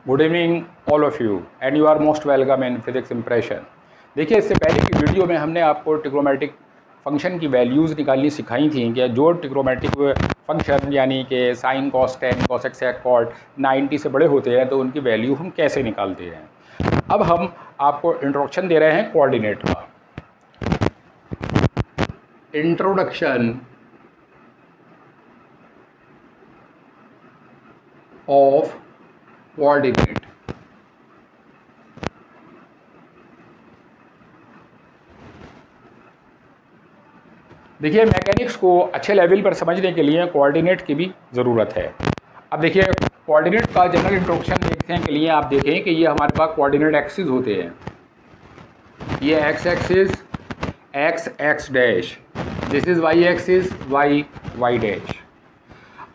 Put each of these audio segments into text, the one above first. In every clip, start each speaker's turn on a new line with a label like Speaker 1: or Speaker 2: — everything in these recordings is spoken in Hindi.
Speaker 1: Good evening all of you and you are most welcome in physics impression. देखिए, इससे पहले की वीडियो में हमने आपको ट्रिग्नोमेट्रिक फंक्शन की वैल्यूज़ निकालनी सिखाई थी कि जो ट्रिग्नोमेट्रिक फंक्शन यानी कि sine cos tan cos x cot 90 से बड़े होते हैं तो उनकी वैल्यू हम कैसे निकालते हैं। अब हम आपको इंट्रोडक्शन दे रहे हैं कोऑर्डिनेट का। Introduction of coordinate. देखिए, मैकेनिक्स को अच्छे लेवल पर समझने के लिए कोऑर्डिनेट की भी ज़रूरत है। अब देखिए, कोऑर्डिनेट का जनरल इंट्रोडक्शन देखने के लिए आप देखें कि ये हमारे पास कोऑर्डिनेट एक्सिस होते हैं। ये x axis x x dash, this is y axis y y dash.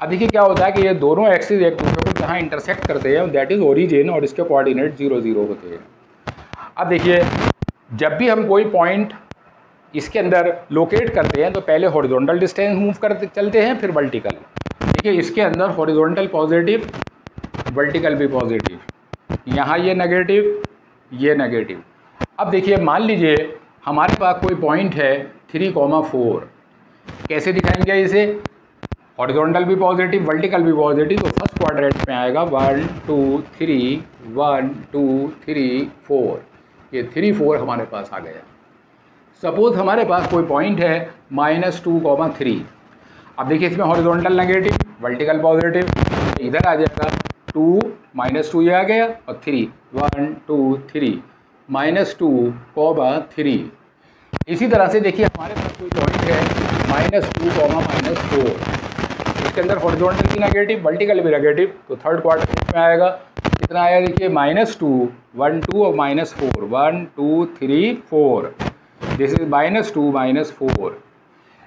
Speaker 1: अब देखिए क्या होता है कि ये दोनों एक्सिस एक दूसरे को जहाँ इंटरसेक्ट करते हैं दैट इज़ ओरिजिन और इसके कोऑर्डिनेट 0 0 होते हैं। अब देखिए, जब भी हम कोई पॉइंट इसके अंदर लोकेट करते हैं तो पहले हॉरिजॉन्टल डिस्टेंस मूव करते चलते हैं, फिर वर्टिकल। देखिए, इसके अंदर हॉरिजॉन्टल पॉजिटिव, वर्टिकल भी पॉजिटिव, यहाँ ये नेगेटिव, ये नेगेटिव। अब देखिए, मान लीजिए हमारे पास कोई पॉइंट है 3,4। कैसे दिखाएंगे इसे? हॉरिजॉन्टल भी पॉजिटिव, वर्टिकल भी पॉजिटिव, तो फर्स्ट क्वाड्रेंट में आएगा 1 2 3 1 2 3 4। ये 3 4 हमारे पास आ गया। सपोज हमारे पास कोई पॉइंट है -2, 3। अब देखिए, इसमें हॉरिजॉन्टल नेगेटिव, वर्टिकल पॉजिटिव, इधर आ जाएगा 2 -2, ये आ गया, और 3 1 2 3 -2, 3। इसी तरह से देखिए, हमारे पास कोई पॉइंट है -2, -4। इसके अंदर हॉरिजॉन्टल भी नेगेटिव, वर्टिकल भी नेगेटिव, तो थर्ड क्वाड्रेंट में आएगा। कितना आया? देखिए, -2 1 2 और -4 1 2 3 4। This is -2 -4।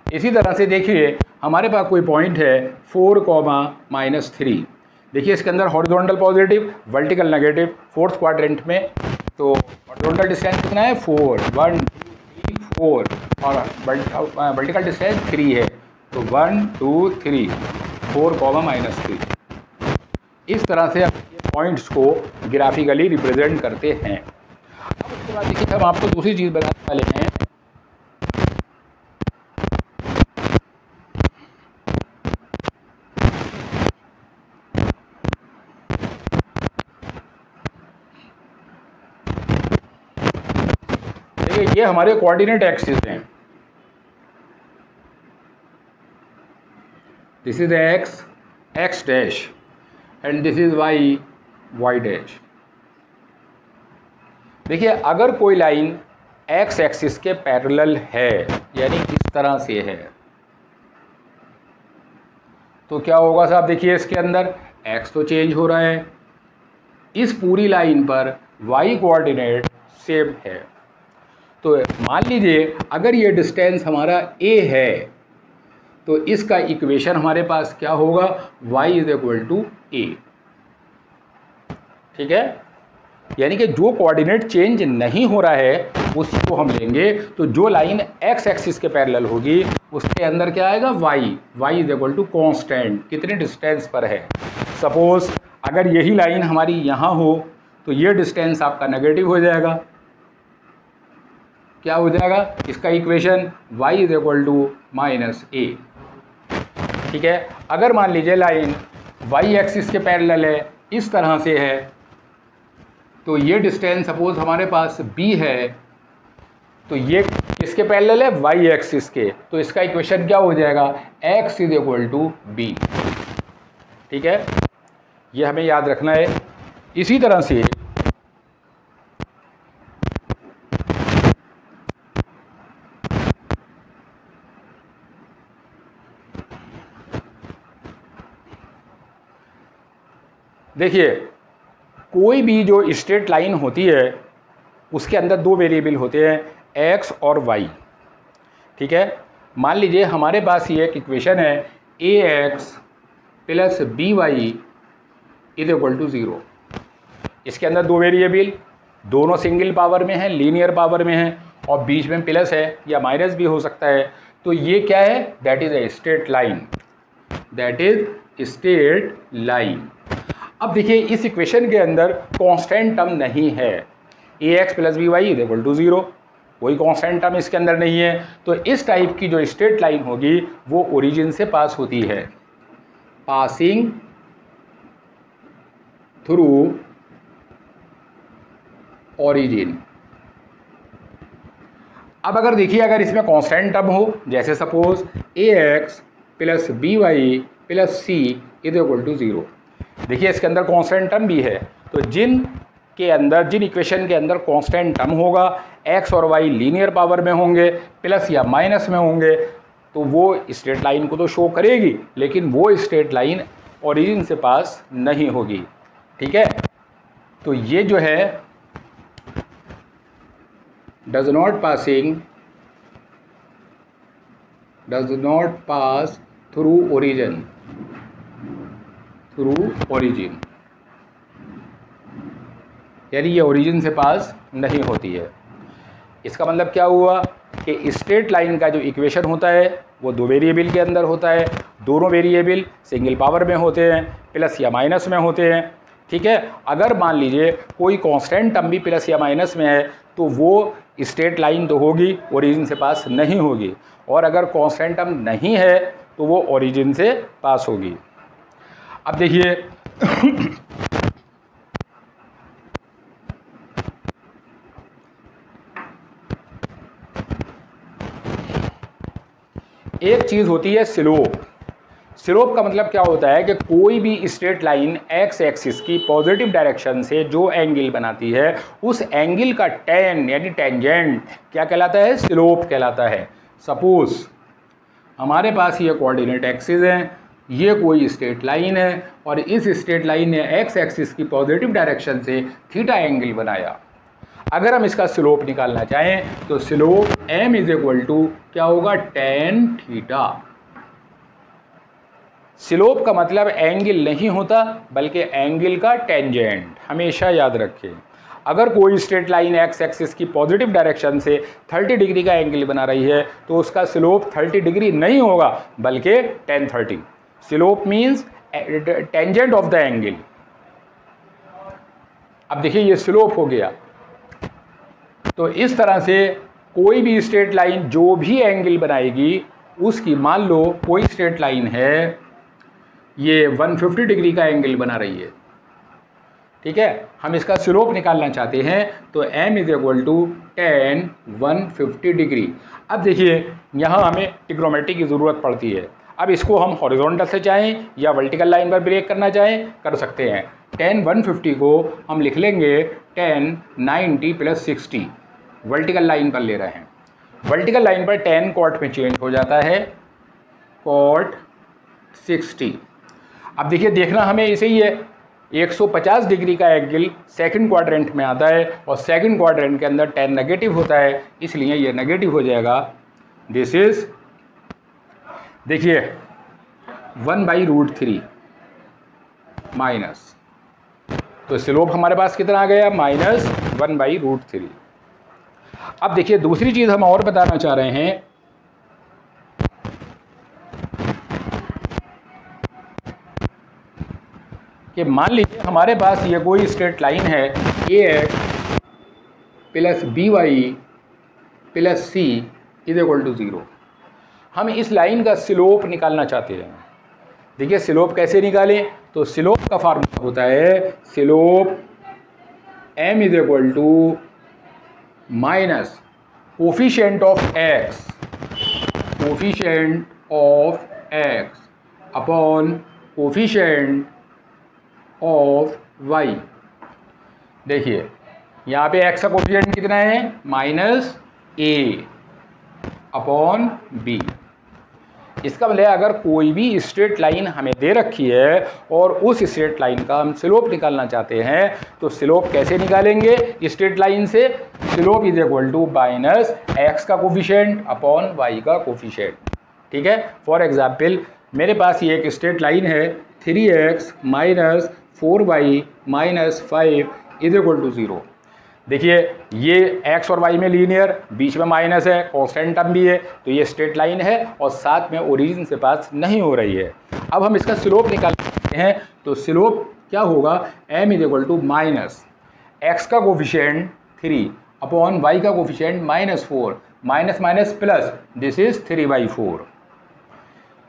Speaker 1: इसी तरह से देखिए, हमारे पास कोई पॉइंट है 4, -3। देखिए, इसके अंदर horizontal positive, vertical negative, fourth quadrant में, तो हॉरिजॉन्टल डिस्टेंस कितना है? 4 1 2 3 4, और वर्टिकल डिस्टेंस 3 है, तो 1 2 3 4, -3। इस तरह से पॉइंट्स को ग्राफिकली रिप्रेजेंट करते हैं। अब उसके बाद देखिए, हम आपको दूसरी चीज़ बताने वाले हैं। देखिए, ये हमारे कोऑर्डिनेट एक्सिस हैं। This is x x dash and this is y y dash. देखिए, अगर कोई लाइन एक्स एक्सिस के पैरेलल है, यानी इस तरह से है, तो क्या होगा साहब? देखिए, इसके अंदर एक्स तो चेंज हो रहा है, इस पूरी लाइन पर वाई कोऑर्डिनेट सेम है। तो मान लीजिए अगर ये डिस्टेंस हमारा a है, तो इसका इक्वेशन हमारे पास क्या होगा? y = a। ठीक है, यानी कि जो कोऑर्डिनेट चेंज नहीं हो रहा है उसी को हम लेंगे। तो जो लाइन x एक्सिस के पैरेलल होगी उसके अंदर क्या आएगा? y = कांस्टेंट, कितने डिस्टेंस पर है। सपोज अगर यही लाइन हमारी यहाँ हो तो ये डिस्टेंस आपका नेगेटिव हो जाएगा। क्या हो जाएगा? इसका इक्वेशन y = -a। ठीक है, अगर मान लीजिए लाइन y एक्सिस के पैरेलल है, इस तरह से है, तो ये डिस्टेंस सपोज हमारे पास b है, तो ये किसके पैरेलल है? y एक्सिस के, तो इसका इक्वेशन क्या हो जाएगा? x = b। ठीक है, ये हमें याद रखना है। इसी तरह से देखिए, कोई भी जो स्ट्रेट लाइन होती है उसके अंदर दो वेरिएबल होते हैं, x और y। ठीक है, मान लीजिए हमारे पास ये एक इक्वेशन है ax + by = 0। इसके अंदर दो वेरिएबल, दोनों सिंगल पावर में हैं, लीनियर पावर में हैं, और बीच में प्लस है या माइनस भी हो सकता है। तो ये क्या है? That is a straight line, that is straight line. अब देखिए इस इक्वेशन के अंदर कांस्टेंट टर्म नहीं है, ax plus b y equal to 0, कोई कांस्टेंट टर्म इसके अंदर नहीं है। तो इस टाइप की जो स्ट्रेट लाइन होगी वो ओरिजिन से पास होती है, पासिंग थ्रू ओरिजिन। अब अगर देखिए अगर इसमें कांस्टेंट टर्म हो, जैसे suppose ax plus b y plus c equal to 0, देखिए इसके अंदर कांस्टेंट टर्म भी है। तो जिन इक्वेशन के अंदर कांस्टेंट टर्म होगा, x और y लीनियर पावर में होंगे, प्लस या माइनस में होंगे, तो वो स्ट्रेट लाइन को तो शो करेगी, लेकिन वो स्ट्रेट लाइन ओरिजिन से पास नहीं होगी। ठीक है, तो ये जो है does not pass through origin, यानी ये ओरिजिन से पास नहीं होती है। इसका मतलब क्या हुआ कि स्ट्रेट लाइन का जो इक्वेशन होता है वो दो वेरिएबल के अंदर होता है, दोनों वेरिएबल सिंगल पावर में होते हैं, प्लस या माइनस में होते हैं। ठीक है, अगर मान लीजिए कोई कांस्टेंट टर्म भी प्लस या माइनस में है तो वो स्ट्रेट लाइन तो होगी, ओरिजिन से पास नहीं होगी, और अगर कांस्टेंट टर्म नहीं है तो वो ओरिजिन से पास होगी। अब देखिए एक चीज़ होती है स्लोप। स्लोप का मतलब क्या होता है कि कोई भी स्ट्रेट लाइन एक्स एक्सिस की पॉजिटिव डायरेक्शन से जो एंगल बनाती है उस एंगल का टैन यानी टेंजेंट क्या कहलाता है, स्लोप कहलाता है। सपोज हमारे पास ये कोऑर्डिनेट एक्सिस है, ये कोई स्ट्रेट लाइन है और इस स्ट्रेट लाइन ने एक्स एक्सिस की पॉजिटिव डायरेक्शन से थीटा एंगल बनाया। अगर हम इसका स्लोप निकालना चाहें तो slope m is equal to क्या होगा, tan थीटा। स्लोप का मतलब एंगल नहीं होता बल्कि एंगल का टेंजेंट, हमेशा याद रखें। अगर कोई स्ट्रेट लाइन एक्स एक्सिस की पॉजिटिव डायरेक्शन से 30 डिग्री का एंगल बना रही है तो उसका स्लोप 30 डिग्री नहीं होगा बल्कि tan 30। Slope means tangent of the angle. अब देखिए ये स्लोप हो गया। तो इस तरह से कोई भी स्ट्रेट लाइन जो भी एंगल बनाएगी उसकी, मान लो कोई स्ट्रेट लाइन है ये 150 डिग्री का एंगल बना रही है, ठीक है, हम इसका स्लोप निकालना चाहते हैं तो m is equal to tan 150 degree. अब देखिए यहाँ हमें ट्रिग्नोमेट्री की ज़रूरत पड़ती है। अब इसको हम हॉरिजॉन्टल से चाहें या वर्टिकल लाइन पर ब्रेक करना चाहें कर सकते हैं। tan 150 को हम लिख लेंगे tan 90 प्लस 60, वर्टिकल लाइन पर ले रहे हैं। वर्टिकल लाइन पर tan कॉट में चेंज हो जाता है, कॉट 60। अब देखिए देखना हमें इसे ही है, 150 डिग्री का एंगल सेकंड क्वाड्रेंट में आता है और सेकंड क्वाड्रेंट के अंदर tan नेगेटिव होता है, इसलिए ये नेगेटिव हो जाएगा। दिस इज देखिए 1/√3 माइनस, तो स्लोप हमारे पास कितना आ गया, -1/√3। अब देखिए दूसरी चीज़ हम और बताना चाह रहे हैं कि मान लीजिए हमारे पास ये कोई स्ट्रेट लाइन है ax plus b y plus c is equal to 0। हम इस लाइन का स्लोप निकालना चाहते हैं। देखिए स्लोप कैसे निकालें, तो स्लोप का फार्मूला होता है slope m is equal to minus coefficient of x upon coefficient of y। देखिए यहाँ पे x का कोफिशिएंट कितना है, -a अपॉन b। इसका मतलब अगर कोई भी स्ट्रेट लाइन हमें दे रखी है और उस स्ट्रेट लाइन का हम स्लोप निकालना चाहते हैं तो स्लोप कैसे निकालेंगे, स्ट्रेट लाइन से slope is equal to minus x का कोफिशिएंट अपॉन वाई का कोफिशिएंट। ठीक है, फॉर एग्जाम्पल मेरे पास ये एक स्ट्रेट लाइन है 3x minus 4y minus 5 is equal to 0। देखिए ये x और y में लीनियर, बीच में माइनस है, कांस्टेंट टर्म भी है, तो ये स्ट्रेट लाइन है और साथ में ओरिजिन से पास नहीं हो रही है। अब हम इसका स्लोप निकाल सकते हैं, तो स्लोप क्या होगा, m is equal to minus x का कोफिशिएंट 3 अपॉन वाई का coefficient -4, minus minus plus, this is 3/4।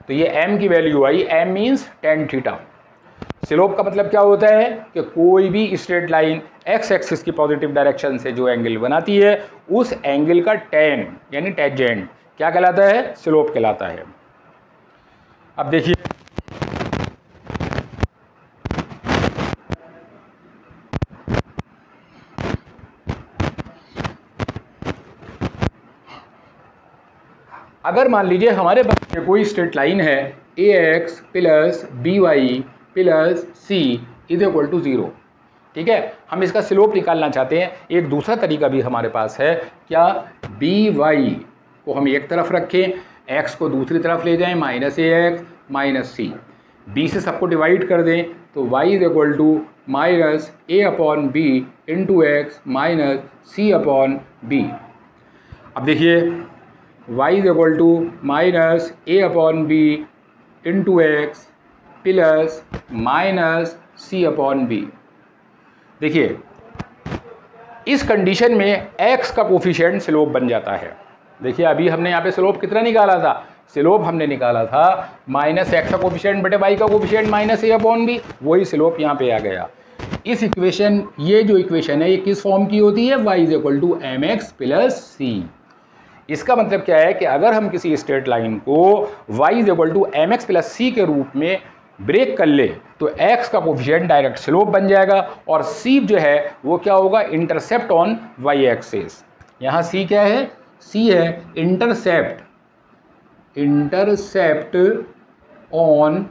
Speaker 1: तो ये m की वैल्यू आई, m means tan theta. Slope का मतलब क्या होता है कि कोई भी स्ट्रेट लाइन x एक्सिस की पॉजिटिव डायरेक्शन से जो एंगल बनाती है उस एंगल का tan यानी टेंजेंट क्या कहलाता है, स्लोप कहलाता है। अब देखिए अगर मान लीजिए हमारे पास कोई स्ट्रेट लाइन है ax plus by plus c is equal to 0, ठीक है, हम इसका स्लोप निकालना चाहते हैं। एक दूसरा तरीका भी हमारे पास है, क्या, by को हम एक तरफ रखें, x को दूसरी तरफ ले जाएं, -ax माइनस c, b से सबको डिवाइड कर दें तो y is equal to minus a upon b into x minus c upon b। अब देखिए y is equal to minus a upon b into x plus minus c upon b. देखिए इस कंडीशन में x का कोफिशिएंट स्लोप बन जाता है। देखिए अभी हमने यहाँ पे स्लोप कितना निकाला था, स्लोप हमने निकाला था माइनस एक्स का कोफिशिएंट बटे वाई का coefficient minus a upon b, वही स्लोप यहाँ पे आ गया। इस इक्वेशन, ये जो इक्वेशन है ये किस फॉर्म की होती है, y is equal to m x plus c. इसका मतलब क्या है कि अगर हम किसी स्ट्रेट लाइन को y is equal to m x plus c के रूप में ब्रेक कर ले तो x का कोफिशिएंट डायरेक्ट स्लोप बन जाएगा और c जो है वो क्या होगा, इंटरसेप्ट ऑन y एक्सिस। यहाँ c क्या है, c है इंटरसेप्ट ऑन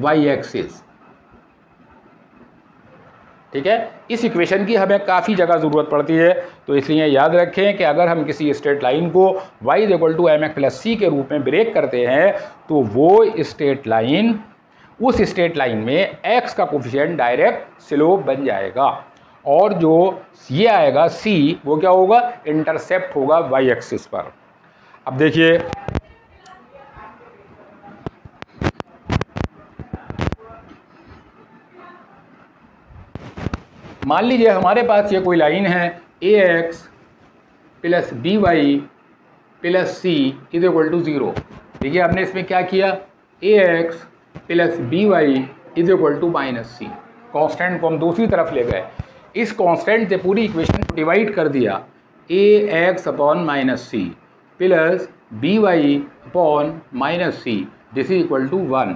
Speaker 1: y एक्सिस, ठीक है। इस इक्वेशन की हमें काफ़ी जगह ज़रूरत पड़ती है, तो इसलिए याद रखें कि अगर हम किसी स्ट्रेट लाइन को y is equal to m x plus c के रूप में ब्रेक करते हैं तो वो स्ट्रेट लाइन, उस स्ट्रेट लाइन में x का कोफिशिएंट डायरेक्ट स्लोप बन जाएगा और जो ये आएगा c वो क्या होगा, इंटरसेप्ट होगा y एक्सिस पर। अब देखिए मान लीजिए हमारे पास ये कोई लाइन है ax plus by plus c is equal to 0। देखिए हमने इसमें क्या किया, ax plus by is equal to minus c, constant को हम दूसरी तरफ ले गए, इस कॉन्स्टेंट से पूरी इक्वेशन को डिवाइड कर दिया, ax upon minus c plus by upon minus c, this is equal to 1।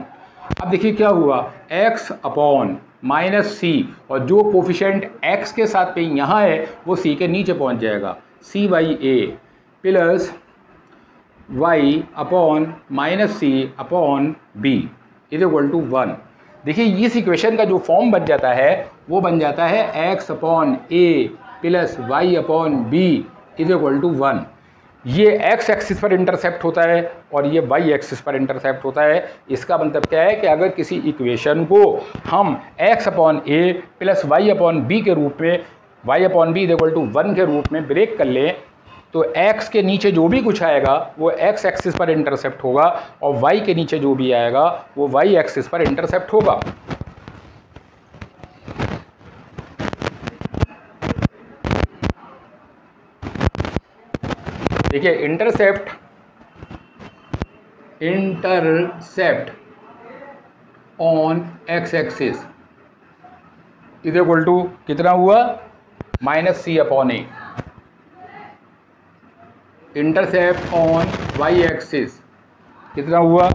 Speaker 1: अब देखिए क्या हुआ, x अपॉन माइनस सी और जो कोफिशिएंट x के साथ पे यहाँ है वो c के नीचे पहुँच जाएगा, c/a plus y upon minus c upon b is equal to 1। देखिए इस इक्वेशन का जो फॉर्म बन जाता है वो बन जाता है x upon a plus y upon b is equal to 1। ये x एक्सिस पर इंटरसेप्ट होता है और ये y एक्सिस पर इंटरसेप्ट होता है। इसका मतलब क्या है कि अगर किसी इक्वेशन को हम x upon a plus y upon b के रूप में, y upon b is equal to 1 के रूप में ब्रेक कर लें तो x के नीचे जो भी कुछ आएगा वो x एक्सिस पर इंटरसेप्ट होगा और y के नीचे जो भी आएगा वो y एक्सिस पर इंटरसेप्ट होगा। देखिए intercept on x axis is equal to कितना हुआ, minus c upon a. Intercept on y axis कितना हुआ,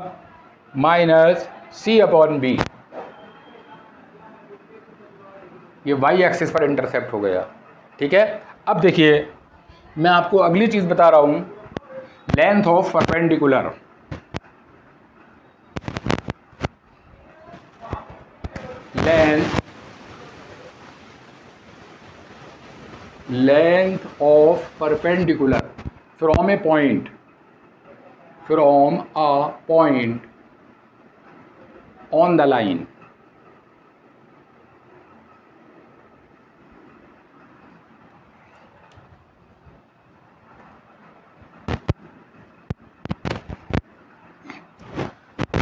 Speaker 1: माइनस सी अपॉन बी। ये y एक्सिस पर इंटरसेप्ट हो गया, ठीक है। अब देखिए मैं आपको अगली चीज़ बता रहा हूँ, length of perpendicular. Length of perpendicular from a point on the line।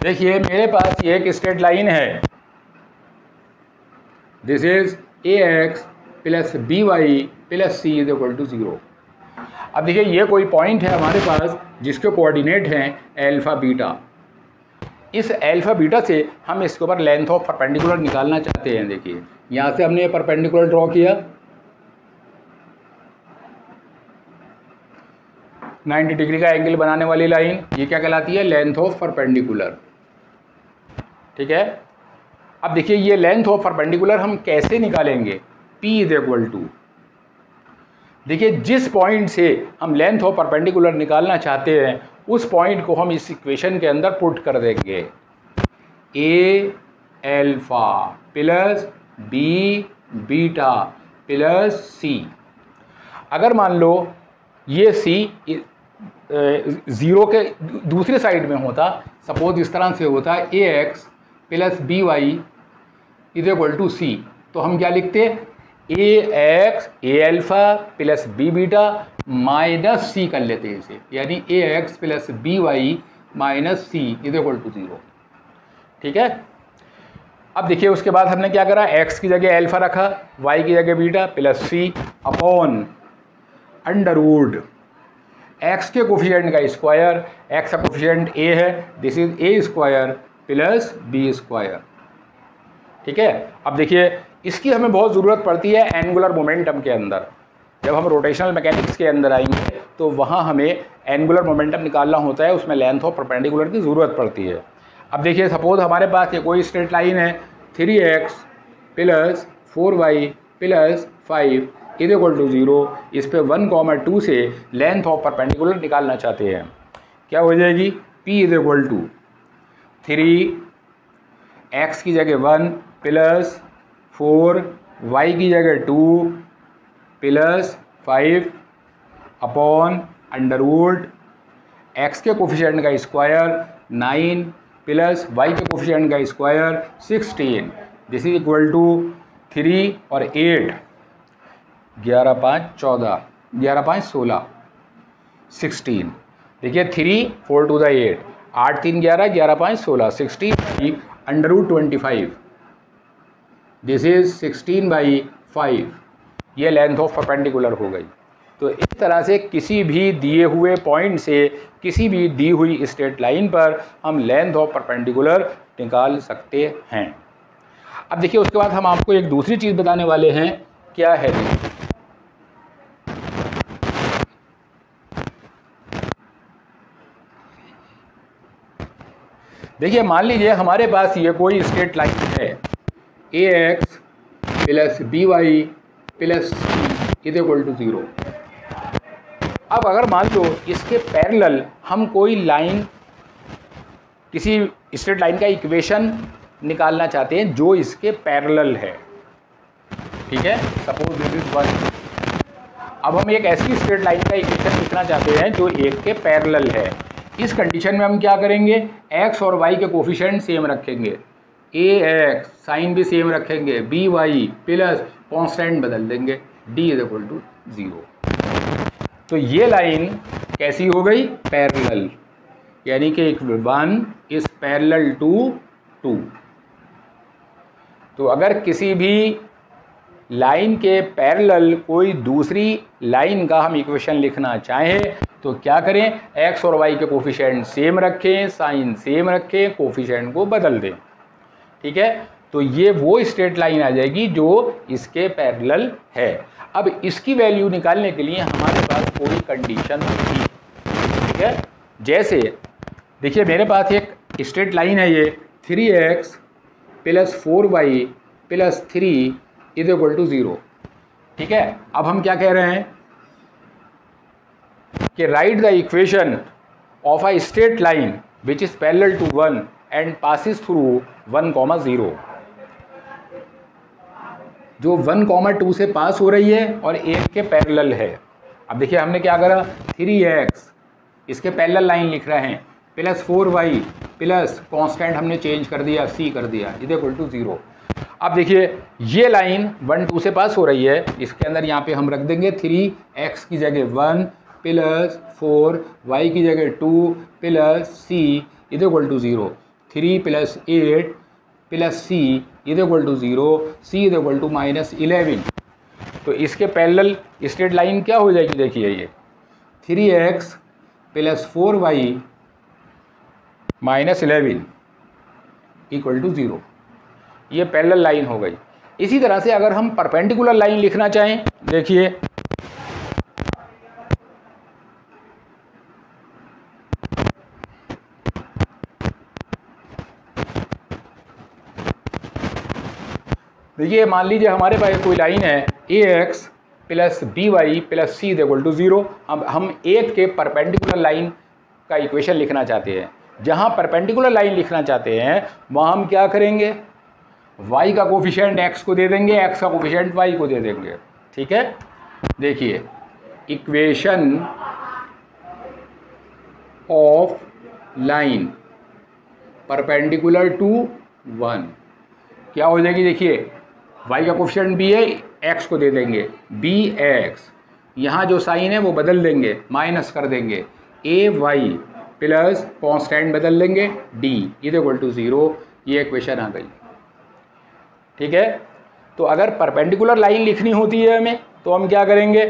Speaker 1: देखिए मेरे पास ये एक स्ट्रेट लाइन है, this is ax plus by plus c is equal to 0। अब देखिए ये कोई पॉइंट है हमारे पास जिसके कोऑर्डिनेट हैं अल्फा बीटा। इस अल्फा बीटा से हम इसके ऊपर लेंथ ऑफ परपेंडिकुलर निकालना चाहते हैं। देखिए यहाँ से हमने परपेंडिकुलर ड्रॉ किया, 90 डिग्री का एंगल बनाने वाली लाइन, ये क्या कहलाती है? Length of perpendicular. ठीक है, अब देखिए ये लेंथ ऑफ परपेंडिकुलर हम कैसे निकालेंगे? P इज इक्वल टू, देखिए जिस पॉइंट से हम लेंथ ऑफ परपेंडिकुलर निकालना चाहते हैं उस पॉइंट को हम इस इक्वेशन के अंदर पुट कर देंगे। A alpha plus b beta plus c. अगर मान लो ये सी 0 के दूसरे साइड में होता, सपोज इस तरह से होता a x plus b y is equal to c, तो हम क्या लिखते? A x a alpha plus b beta minus c कर लेते हैं इसे, यानी a x plus b y minus c is equal to 0। ठीक है, अब देखिए उसके बाद हमने क्या करा? एक्स की जगह एल्फा रखा, वाई की जगह beta plus c upon under root x के कोफिशिएंट का स्क्वायर, एक्स का कोफिशिएंट ए है, this is a square plus b square. ठीक है, अब देखिए इसकी हमें बहुत ज़रूरत पड़ती है एंगुलर मोमेंटम के अंदर। जब हम रोटेशनल मैकेनिक्स के अंदर आएंगे तो वहाँ हमें एंगुलर मोमेंटम निकालना होता है, उसमें लेंथ ऑफ परपेंडिकुलर की ज़रूरत पड़ती है। अब देखिए सपोज हमारे पास ये कोई स्ट्रेट लाइन है, 3x plus 4y plus 5 is equal to 0। इस पे 1, 2 से लेंथ ऑफ परपेंडिकुलर निकालना चाहते हैं। क्या हो जाएगी? P is equal to 3x की जगह 1 प्लस 4 y की जगह 2 plus 5 upon under root x के कोफिशिएंट का स्क्वायर 9 प्लस वाई के कोफिशिएंट का square 16, this is equal to 3 और 8, 11, 5, 14, 11, 5, 16, 16। देखिए 3, 4 to the 8, 8, 3, 11, 11, 5, 16, 16 under root 25, this is 16 by 5। ये लेंथ ऑफ परपेंडिकुलर हो गई। तो इस तरह से किसी भी दिए हुए पॉइंट से किसी भी दी हुई स्ट्रेट लाइन पर हम लेंथ ऑफ परपेंडिकुलर निकाल सकते हैं। अब देखिए उसके बाद हम आपको एक दूसरी चीज़ बताने वाले हैं, क्या है? देखिए मान लीजिए हमारे पास ये कोई स्ट्रेट लाइन है, a x plus b y plus c is equal to 0। अब अगर मान लो इसके पैरेलल हम कोई लाइन, किसी स्ट्रेट लाइन का इक्वेशन निकालना चाहते हैं जो इसके पैरेलल है। ठीक है, सपोज दिस इज 1। अब हम एक ऐसी स्ट्रेट लाइन का इक्वेशन लिखना चाहते हैं जो एक के पैरेलल है। इस कंडीशन में हम क्या करेंगे? एक्स और वाई के कोफिशिएंट सेम रखेंगे, ए एक्स साइन भी सेम रखेंगे, बी वाई प्लस कॉन्स्टेंट बदल देंगे, डी इज इक्वल टू 0। तो ये लाइन कैसी हो गई? पैरेलल, यानी कि 1 इज पैरेलल टू 2। तो अगर किसी भी लाइन के पैरेलल कोई दूसरी लाइन का हम इक्वेशन लिखना चाहें तो क्या करें? एक्स और वाई के कोफिशिएंट सेम रखें, साइन सेम रखें, कोफिशिएंट को बदल दें। ठीक है, तो ये वो स्ट्रेट लाइन आ जाएगी जो इसके पैरेलल है। अब इसकी वैल्यू निकालने के लिए हमारे पास कोई कंडीशन होगी। ठीक है, जैसे देखिए मेरे पास एक स्ट्रेट लाइन है, ये 3x plus 4y plus 3 is equal to 0। ठीक है, अब हम क्या कह रहे हैं कि write the equation of a straight line which is parallel to 1 and passes through 1, 0। जो 1, 2 से पास हो रही है और 1 के पैरेलल है। अब देखिए हमने क्या करा? 3x इसके पैरेलल लाइन लिख रहे हैं, प्लस 4y प्लस कांस्टेंट हमने चेंज कर दिया, c कर दिया, इज इक्वल टू 0। अब देखिए ये लाइन 1, 2 से पास हो रही है, इसके अंदर यहाँ पे हम रख देंगे 3x की जगह 1 प्लस 4y की जगह 2 plus c is equal to 0। 3 plus 8 plus c is equal to 0, c is equal to -11। तो इसके पैरेलल स्ट्रेट लाइन क्या हो जाएगी, देखिए ये 3x plus 4y -11 equal to 0, ये पैरेलल लाइन हो गई। इसी तरह से अगर हम परपेंडिकुलर लाइन लिखना चाहें, देखिए मान लीजिए हमारे पास कोई लाइन है ax plus by plus c equal to 0। हम एक के परपेंडिकुलर लाइन का इक्वेशन लिखना चाहते हैं। जहां परपेंडिकुलर लाइन लिखना चाहते हैं वहां हम क्या करेंगे, y का कोफिशिएंट x को दे देंगे, x का कोफिशिएंट y को दे देंगे। ठीक है, देखिए equation of line perpendicular to 1 क्या हो जाएगी, देखिए y का कोफिशिएंट b है, x को दे देंगे bx, यहाँ जो साइन है वो बदल देंगे, माइनस कर देंगे, ay प्लस कॉन्स्टेंट बदल लेंगे d इज इक्वल टू 0, ये इक्वेशन आ गई। ठीक है, तो अगर परपेंडिकुलर लाइन लिखनी होती है हमें तो हम क्या करेंगे,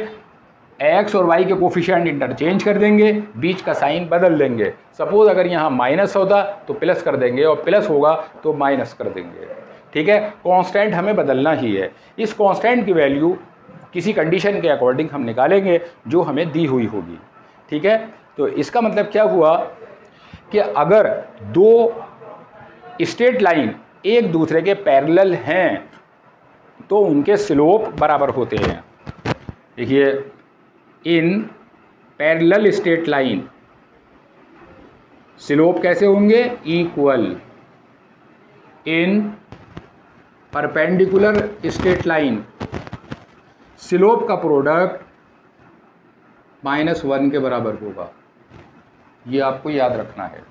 Speaker 1: x और y के कोफिशिएंट इंटरचेंज कर देंगे, बीच का साइन बदल देंगे। सपोज अगर यहाँ माइनस होता तो प्लस कर देंगे और प्लस होगा तो माइनस कर देंगे। ठीक है, कांस्टेंट हमें बदलना ही है। इस कांस्टेंट की वैल्यू किसी कंडीशन के अकॉर्डिंग हम निकालेंगे जो हमें दी हुई होगी। ठीक है, तो इसका मतलब क्या हुआ कि अगर दो स्ट्रेट लाइन एक दूसरे के पैरेलल हैं तो उनके स्लोप बराबर होते हैं। देखिए in parallel straight line slope कैसे होंगे, इक्वल। इन परपेंडिकुलर स्ट्रेट लाइन स्लोप का प्रोडक्ट -1 के बराबर होगा। ये आपको याद रखना है।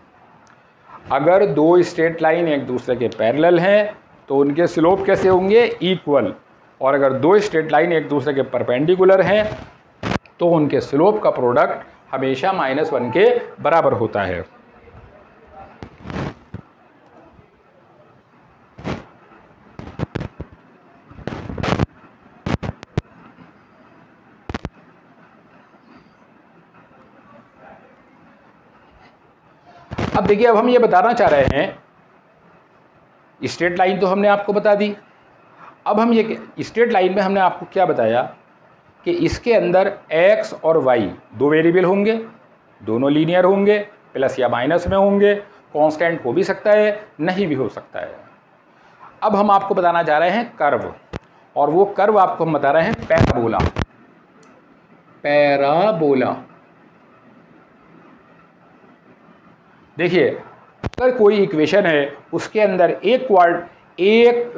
Speaker 1: अगर दो स्ट्रेट लाइन एक दूसरे के पैरेलल हैं तो उनके स्लोप कैसे होंगे, इक्वल। और अगर दो स्ट्रेट लाइन एक दूसरे के परपेंडिकुलर हैं तो उनके स्लोप का प्रोडक्ट हमेशा -1 के बराबर होता है। अब देखिए, अब हम ये बताना चाह रहे हैं, स्ट्रेट लाइन तो हमने आपको बता दी। अब हम ये स्ट्रेट लाइन में हमने आपको क्या बताया कि इसके अंदर x और y दो वेरिएबल होंगे, दोनों लीनियर होंगे, प्लस या माइनस में होंगे, कांस्टेंट हो भी सकता है, नहीं भी हो सकता है। अब हम आपको बताना चाह रहे हैं कर्व, और वो कर्व आपको हम बता रहे हैं पैराबोला। पैराबोला देखिए, अगर कोई इक्वेशन है उसके अंदर एक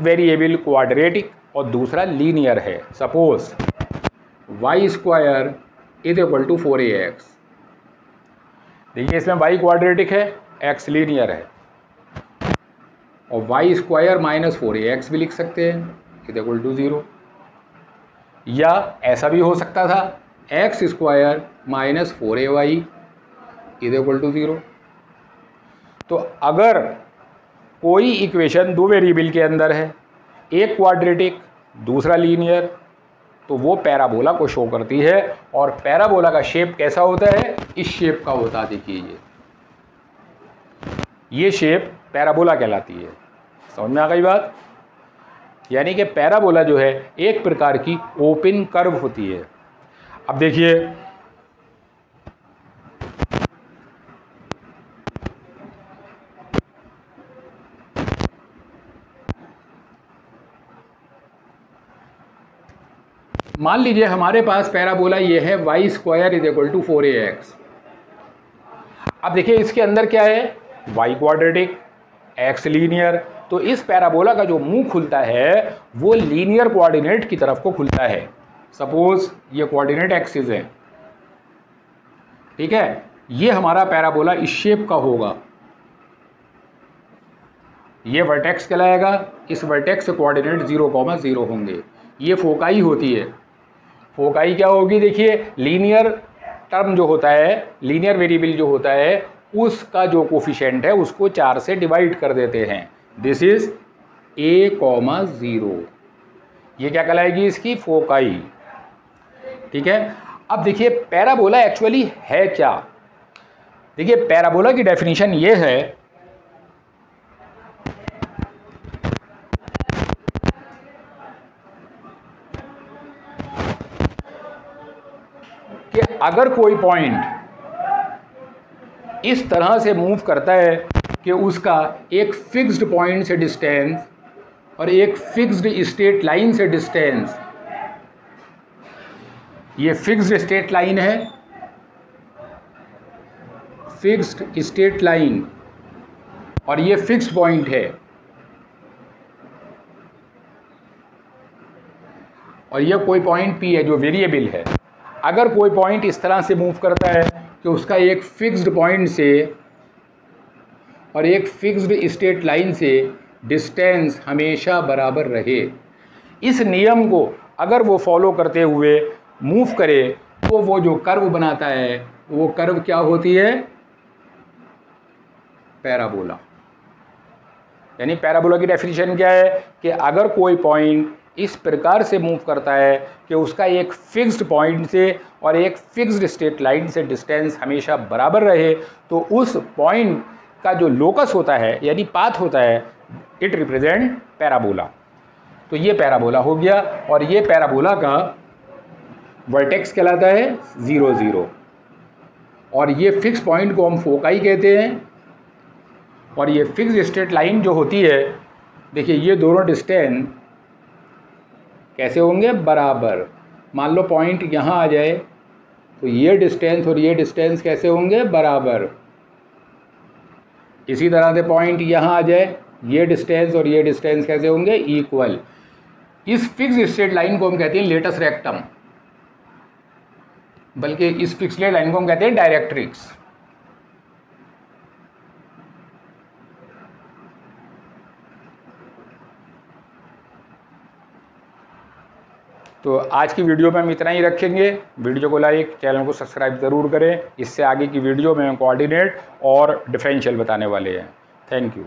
Speaker 1: वेरिएबल क्वाड्रेटिक और दूसरा लीनियर है, suppose y square is equal to 4ax। देखिए इसमें y क्वाड्रेटिक है, x लीनियर है, और y स्क्वायर -4ax भी लिख सकते हैं इज इक्वल टू 0। या ऐसा भी हो सकता था x square -4ay is equal to 0। तो अगर कोई इक्वेशन दो वेरिएबल के अंदर है, एक क्वाड्रेटिक दूसरा लीनियर, तो वो पैराबोला को शो करती है। और पैराबोला का शेप कैसा होता है, इस शेप का होता है। देखिए ये शेप पैराबोला कहलाती है। समझ में आ गई बात? यानी कि पैराबोला जो है एक प्रकार की ओपन कर्व होती है। अब देखिए मान लीजिए हमारे पास पैराबोला ये है y square is equal to 4ax। अब देखिए इसके अंदर क्या है, y क्वाड्रेटिक, x लीनियर। तो इस पैराबोला का जो मुंह खुलता है वो लीनियर कोऑर्डिनेट की तरफ को खुलता है। सपोज ये कोऑर्डिनेट एक्सिस है, ठीक है, ये हमारा पैराबोला इस शेप का होगा। ये वर्टेक्स कहलाएगा, इस वर्टेक्स से कोऑर्डिनेट 0,0 होंगे। ये फोकाई होती है। फोकाई क्या होगी, देखिए लीनियर टर्म जो होता है, लीनियर वेरिएबल जो होता है, उसका जो कोफिशिएंट है उसको 4 से डिवाइड कर देते हैं। दिस इज A,0, ये क्या कहलाएगी इसकी फोकाई। ठीक है, अब देखिए पैराबोला एक्चुअली है क्या। देखिए पैराबोला की डेफिनेशन ये है कि अगर कोई पॉइंट इस तरह से मूव करता है कि उसका एक फिक्स्ड पॉइंट से डिस्टेंस और एक फिक्स्ड स्ट्रेट लाइन से डिस्टेंस, ये फिक्स्ड स्ट्रेट लाइन है, फिक्स्ड स्ट्रेट लाइन, और ये फिक्स्ड पॉइंट है, और ये कोई पॉइंट P है जो वेरिएबल है। अगर कोई पॉइंट इस तरह से मूव करता है कि उसका एक फिक्स्ड पॉइंट से और एक फिक्स्ड स्ट्रेट लाइन से डिस्टेंस हमेशा बराबर रहे, इस नियम को अगर वो फॉलो करते हुए मूव करे तो वो जो कर्व बनाता है वो कर्व क्या होती है, पैराबोला। यानी पैराबोला की डेफिनेशन क्या है कि अगर कोई पॉइंट इस प्रकार से मूव करता है कि उसका एक फिक्स्ड पॉइंट से और एक फिक्स्ड स्ट्रेट लाइन से डिस्टेंस हमेशा बराबर रहे, तो उस पॉइंट का जो लोकस होता है यानी पाथ होता है, इट रिप्रेजेंट पैराबोला। तो ये पैराबोला हो गया, और ये पैराबोला का वर्टेक्स कहलाता है 0, 0, और ये फिक्स पॉइंट को हम फोकाई कहते हैं। और ये फिक्स्ड स्ट्रेट लाइन जो होती है, देखिए ये दोनों डिस्टेंस कैसे होंगे, बराबर। मान लो पॉइंट यहाँ आ जाए तो ये डिस्टेंस और ये डिस्टेंस कैसे होंगे, बराबर। इसी तरह से पॉइंट यहाँ आ जाए, ये डिस्टेंस और ये डिस्टेंस कैसे होंगे, इक्वल। इस फिक्स्ड स्ट्रेट लाइन को हम कहते हैं लेटस रेक्टम, बल्कि इस फिक्स्ड स्ट्रेट लाइन को हम कहते हैं डायरेक्ट्रिक्स। तो आज की वीडियो में हम इतना ही रखेंगे। वीडियो को लाइक, चैनल को सब्सक्राइब ज़रूर करें। इससे आगे की वीडियो में कोऑर्डिनेट और डिफरेंशियल बताने वाले हैं। Thank you.